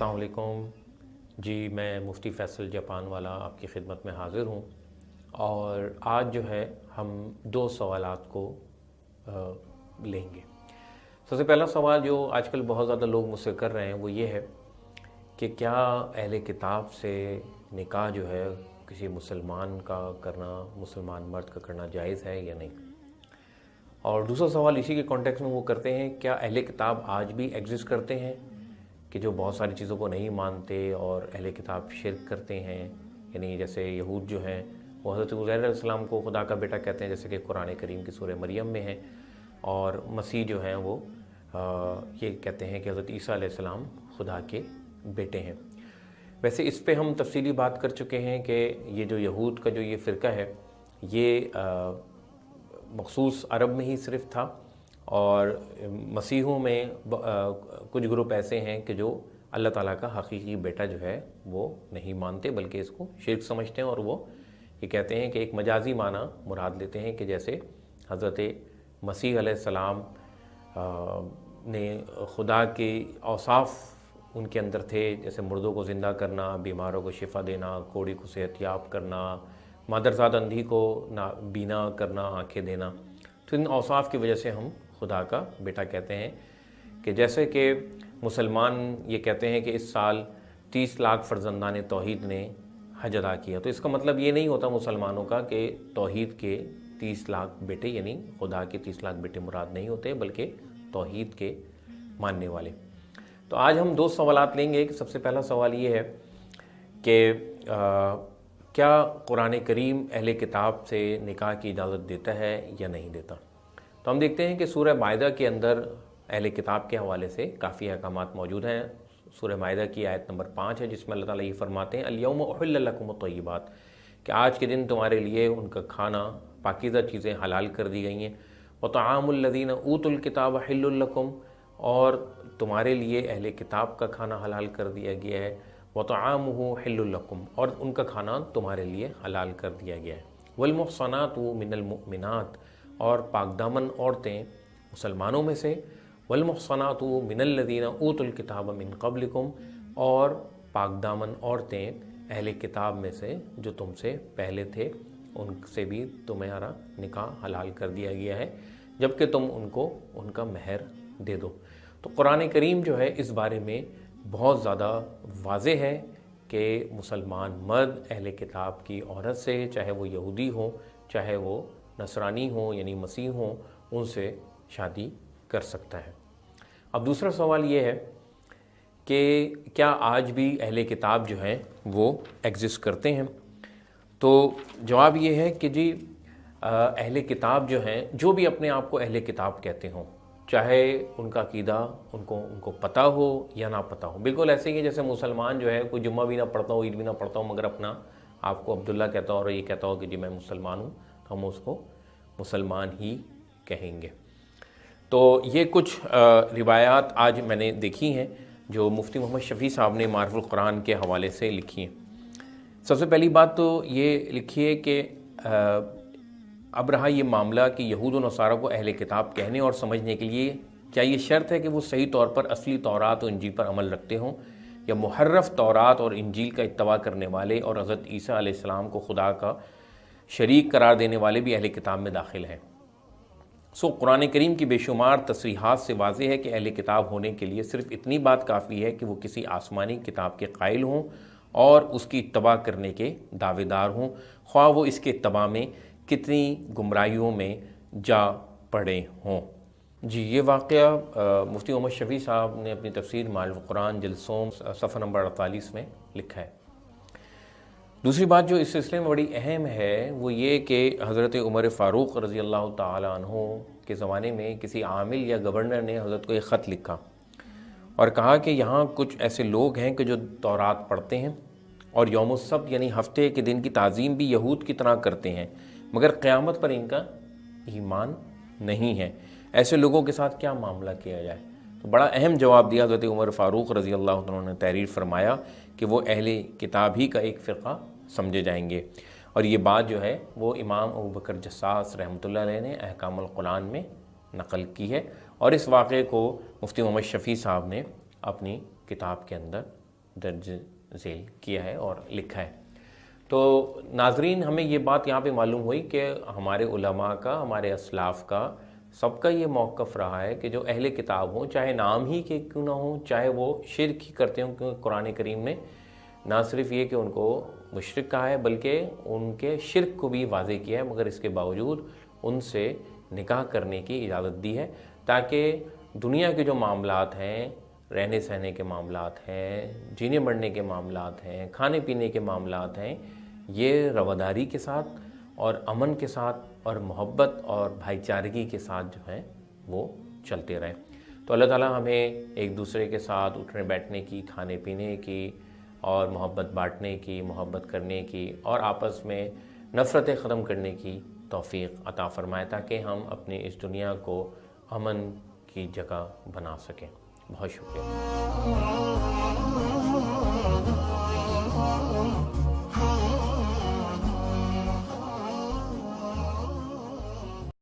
अस्सलाम वालेकुम जी। मैं मुफ्ती फैसल जापान वाला आपकी खिदमत में हाज़िर हूँ और आज जो है हम दो सवालात को लेंगे। सबसे पहला सवाल जो आजकल बहुत ज़्यादा लोग मुझसे कर रहे हैं वो ये है कि क्या अहले किताब से निकाह जो है किसी मुसलमान का करना, मुसलमान मर्द का करना जायज़ है या नहीं। और दूसरा सवाल इसी के कॉन्टेक्स्ट में वो करते हैं, क्या अहले किताब आज भी एग्जिस्ट करते हैं कि जो बहुत सारी चीज़ों को नहीं मानते और अहले किताब शिर्क करते हैं। यानी जैसे यहूद जो हैं वो हज़रत उज़ैर अलैहिस्सलाम को खुदा का बेटा कहते हैं, जैसे कि कुरान करीम की सूरह मरियम में है। और मसीह जो हैं वो ये कहते हैं कि हज़रत ईसा अलैहिस्सलाम खुदा के बेटे हैं। वैसे इस पे हम तफसीली बात कर चुके हैं कि ये जो यहूद का जो ये फ़िरका है ये मखसूस अरब में ही सिर्फ था और मसीहों में कुछ ग्रुप ऐसे हैं कि जो अल्लाह ताला का हकीकी बेटा जो है वो नहीं मानते बल्कि इसको शिर्क समझते हैं और वो ये कहते हैं कि एक मजाजी माना मुराद लेते हैं कि जैसे हज़रत मसीह अलैहिस्सलाम ने खुदा के औसाफ उनके अंदर थे, जैसे मुर्दों को ज़िंदा करना, बीमारों को शिफा देना, कोढ़ी को सेहतयाब करना, मादरजाद अंधी को ना बीना करना, आंखें देना। तो इन औसाफ की वजह से हम खुदा का बेटा कहते हैं। कि जैसे कि मुसलमान ये कहते हैं कि इस साल 30 लाख फर्जंदान तौहीद ने हज अदा किया, तो इसका मतलब ये नहीं होता मुसलमानों का कि तौहीद के 30 लाख बेटे यानी खुदा के 30 लाख बेटे मुराद नहीं होते बल्कि तौहीद के मानने वाले। तो आज हम दो सवालात लेंगे कि सबसे पहला सवाल ये है कि क्या कुरान करीम अहले किताब से निकाह की इजाज़त देता है या नहीं देता। तो हम देखते हैं कि सूरह माइदा के अंदर अहले किताब के हवाले से काफ़ी अहकामात मौजूद हैं। सूरह माइदा की आयत नंबर 5 है जिसमें अल्लाह ताला ये फरमाते हैं, अल-यौम उहिल्ल लकुमुत तय्यिबात, कि आज के दिन तुम्हारे लिए उनका खाना पाकीज़ा चीज़ें हलाल कर दी गई हैं। व तआमुल लज़ीना ऊतुल किताब हिल्लुल लकुम, और तुम्हारे लिए अहले किताब का खाना हलाल कर दिया गया है। व तआमुहु हिल्लुल लकुम, और उनका खाना तुम्हारे लिए हलाल कर दिया गया है। वल मुहसनातु मिनल मुमिनात, और पाकदामन औरतें मुसलमानों में से, वल मुहसनातु मिनल लज़ीना ऊतुल किताब मिन क़ब्लिकुम, और पाकदामन औरतें अहले किताब में से जो तुमसे पहले थे उनसे भी तुम्हारा निकाह हलाल कर दिया गया है जबकि तुम उनको उनका महर दे दो। तो कुरान करीम जो है इस बारे में बहुत ज़्यादा वाज़े है कि मुसलमान मर्द अहले किताब की औरत से, चाहे वो यहूदी हो चाहे वो नसरानी हो यानी मसीह हो, उनसे शादी कर सकता है। अब दूसरा सवाल ये है कि क्या आज भी अहले किताब जो हैं वो एग्जिस्ट करते हैं। तो जवाब ये है कि जी अहले किताब जो हैं, जो भी अपने आप को अहले किताब कहते हों, चाहे उनका अकीदा उनको पता हो या ना पता हो, बिल्कुल ऐसे ही है जैसे मुसलमान जो है कोई जुम्मा भी ना पढ़ता हो, ईद भी ना पढ़ता हो, मगर अपना आपको अब्दुल्ला कहता हो और ये कहता हो कि जी मैं मुसलमान हूँ, तो हम उसको मुसलमान ही कहेंगे। तो ये कुछ रिवायात आज मैंने देखी हैं जो मुफ्ती मोहम्मद शफ़ी साहब ने मारिफुल कुरान के हवाले से लिखी हैं। सबसे पहली बात तो ये लिखी है कि अब रहा ये मामला कि यहूद और नसारा को अहले किताब कहने और समझने के लिए क्या ये शर्त है कि वो सही तौर पर असली तौरात और इंजील पर अमल रखते हों, या मुहर्रफ तौरात और इंजील का इत्तबा करने वाले और हज़रत ईसा अलैहिस्सलाम को खुदा का शरीक करार देने वाले भी अहले किताब में दाखिल हैं। कुरान करीम की बेशुमार तसरीहात से वाज़ेह है कि अहले किताब होने के लिए सिर्फ़ इतनी बात काफ़ी है कि वो किसी आसमानी किताब के कायल हों और उसकी इत्तबा करने के दावेदार हों, ख्वाह वो इसके इत्तबा में कितनी गुमराहियों में जा पड़े हों। जी, ये वाक़या मुफ्ती मोहम्मद शफ़ी साहब ने अपनी तफसीर मारिफुल कुरान जिल्द सोम सफ़ा नंबर 48 में लिखा है। दूसरी बात जो इस सिलसिले में बड़ी अहम है वो ये कि हज़रत उमर फ़ारूक़ रज़ी अल्लाह ताला अन्हु के ज़माने में किसी आमिल या गवर्नर ने हज़रत को एक ख़त लिखा और कहा कि यहाँ कुछ ऐसे लोग हैं कि जो तौरात पढ़ते हैं और यौम सब्त यानी हफ्ते के दिन की ताज़ीम भी यहूद की तरह करते हैं, मगर क़यामत पर इनका ईमान नहीं है। ऐसे लोगों के साथ क्या मामला किया जाए। तो बड़ा अहम जवाब दिया हज़रत उमर फ़ारूक़ रज़ी अल्लाह तआला ने, तहरीर फरमाया कि वो अहले किताब ही का एक फ़िरक़ा समझे जाएंगे। और ये बात जो है वो इमाम अबू बकर जस्सास रहमतुल्लाह अलैह ने अहकामुल कुरान में नक़ल की है और इस वाक़े को मुफ्ती मोहम्मद शफ़ी साहब ने अपनी किताब के अंदर درج ذیل کیا ہے اور لکھا ہے۔ تو ناظرین، ہمیں یہ بات یہاں پہ معلوم ہوئی کہ ہمارے علماء کا، ہمارے اسلاف کا، سب کا یہ موقف رہا ہے کہ جو اہل کتاب ہوں، چاہے نام ہی کے کیوں نہ ہوں، چاہے وہ شرک ہی کرتے ہوں، کیونکہ قرآن کریم نے نہ صرف یہ کہ ان کو مشرک کہا ہے بلکہ ان کے شرک کو بھی واضح کیا ہے، مگر اس کے باوجود ان سے نکاح کرنے کی اجازت دی ہے، تاکہ دنیا کے جو معاملات ہیں، رہنے سہنے کے معاملات ہیں، جینے مرنے کے معاملات ہیں، کھانے پینے کے معاملات ہیں، یہ رواداری کے ساتھ اور امن کے ساتھ اور محبت اور بھائی چارگی کے ساتھ جو ہیں وہ چلتے رہیں۔ تو اللہ تعالیٰ ہمیں ایک دوسرے کے ساتھ اٹھنے بیٹھنے کی، کھانے پینے کی اور محبت بانٹنے کی، محبت کرنے کی اور آپس میں نفرتیں ختم کرنے کی توفیق عطا فرمائے، تاکہ ہم اپنی اس دنیا کو امن کی جگہ بنا سکیں۔ بہت شکریہ۔